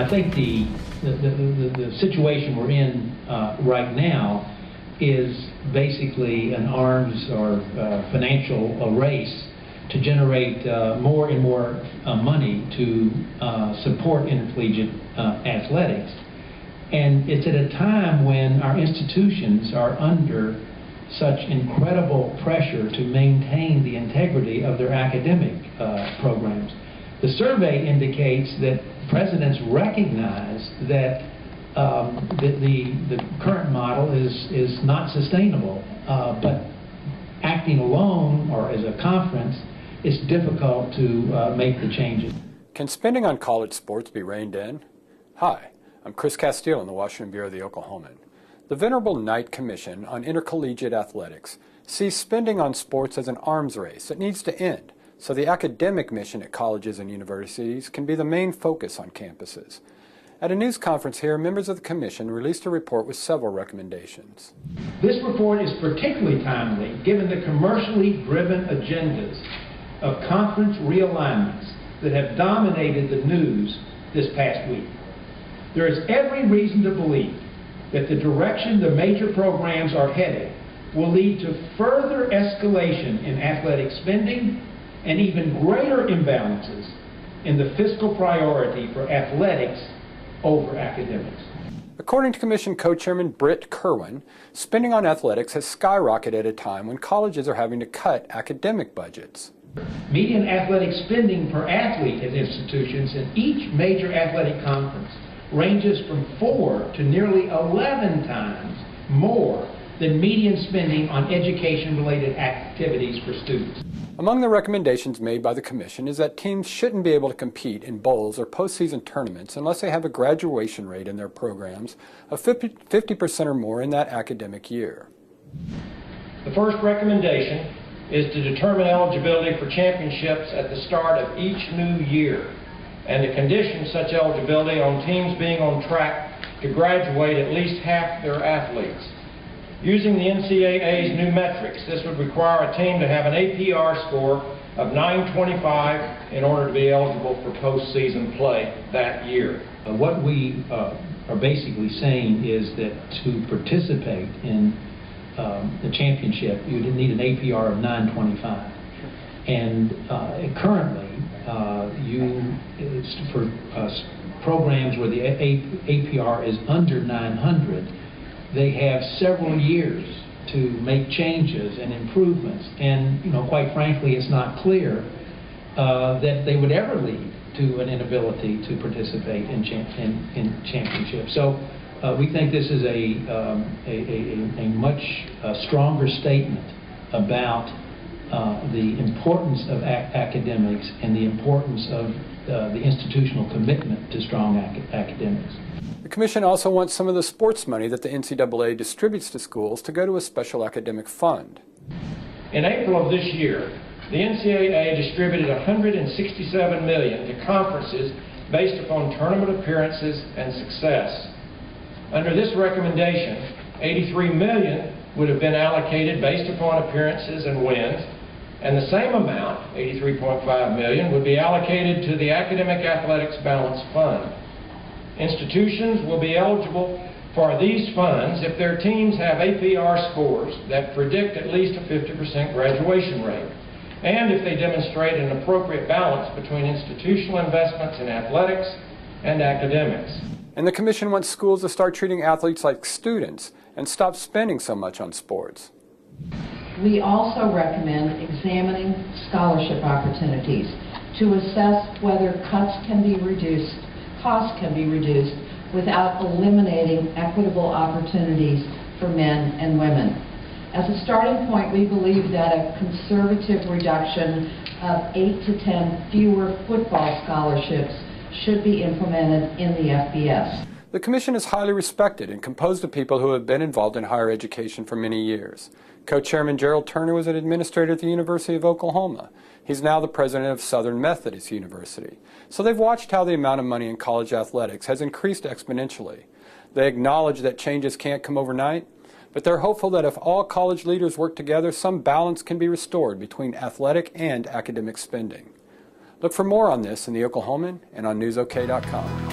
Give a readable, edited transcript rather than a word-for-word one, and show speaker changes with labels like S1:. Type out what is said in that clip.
S1: I think the situation we're in right now is basically an arms or financial race to generate more and more money to support intercollegiate athletics. And it's at a time when our institutions are under such incredible pressure to maintain the integrity of their academic programs. The survey indicates that presidents recognize that the current model is not sustainable, but acting alone or as a conference, it's difficult to make the changes.
S2: Can spending on college sports be reined in? Hi, I'm Chris Castile in the Washington Bureau of the Oklahoman. The Venerable Knight Commission on Intercollegiate Athletics sees spending on sports as an arms race that needs to end, so the academic mission at colleges and universities can be the main focus on campuses. At a news conference here, members of the Commission released a report with several recommendations.
S1: This report is particularly timely given the commercially driven agendas of conference realignments that have dominated the news this past week. There is every reason to believe that the direction the major programs are headed will lead to further escalation in athletic spending and even greater imbalances in the fiscal priority for athletics over academics.
S2: According to Commission co-chairman Britt Kerwin, spending on athletics has skyrocketed at a time when colleges are having to cut academic budgets.
S1: Median athletic spending per athlete at institutions in each major athletic conference ranges from 4 to nearly 11 times more than median spending on education-related activities for students.
S2: Among the recommendations made by the Commission is that teams shouldn't be able to compete in bowls or postseason tournaments unless they have a graduation rate in their programs of 50% or more in that academic year.
S3: The first recommendation is to determine eligibility for championships at the start of each new year and to condition such eligibility on teams being on track to graduate at least half their athletes. Using the NCAA's new metrics, this would require a team to have an APR score of 925 in order to be eligible for postseason play that year.
S1: What we are basically saying is that to participate in the championship, you need an APR of 925. And currently, for programs where the APR is under 900, they have several years to make changes and improvements. And, quite frankly, it's not clear that they would ever lead to an inability to participate in championships. So we think this is a much stronger statement about the importance of academics and the importance of the institutional commitment to strong academics.
S2: The Commission also wants some of the sports money that the NCAA distributes to schools to go to a special academic fund.
S3: In April of this year, the NCAA distributed $167 million to conferences based upon tournament appearances and success. Under this recommendation, $83 million would have been allocated based upon appearances and wins, and the same amount, $83.5 million, would be allocated to the Academic Athletics Balance Fund. Institutions will be eligible for these funds if their teams have APR scores that predict at least a 50% graduation rate, and if they demonstrate an appropriate balance between institutional investments in athletics and academics.
S2: And the Commission wants schools to start treating athletes like students and stop spending so much on sports.
S4: We also recommend examining scholarship opportunities to assess whether costs can be reduced, costs can be reduced without eliminating equitable opportunities for men and women. As a starting point, we believe that a conservative reduction of 8 to 10 fewer football scholarships should be implemented in the FBS.
S2: The Commission is highly respected and composed of people who have been involved in higher education for many years. Co-chairman Gerald Turner was an administrator at the University of Oklahoma. He's now the president of Southern Methodist University. So they've watched how the amount of money in college athletics has increased exponentially. They acknowledge that changes can't come overnight, but they're hopeful that if all college leaders work together, some balance can be restored between athletic and academic spending. Look for more on this in the Oklahoman and on newsok.com.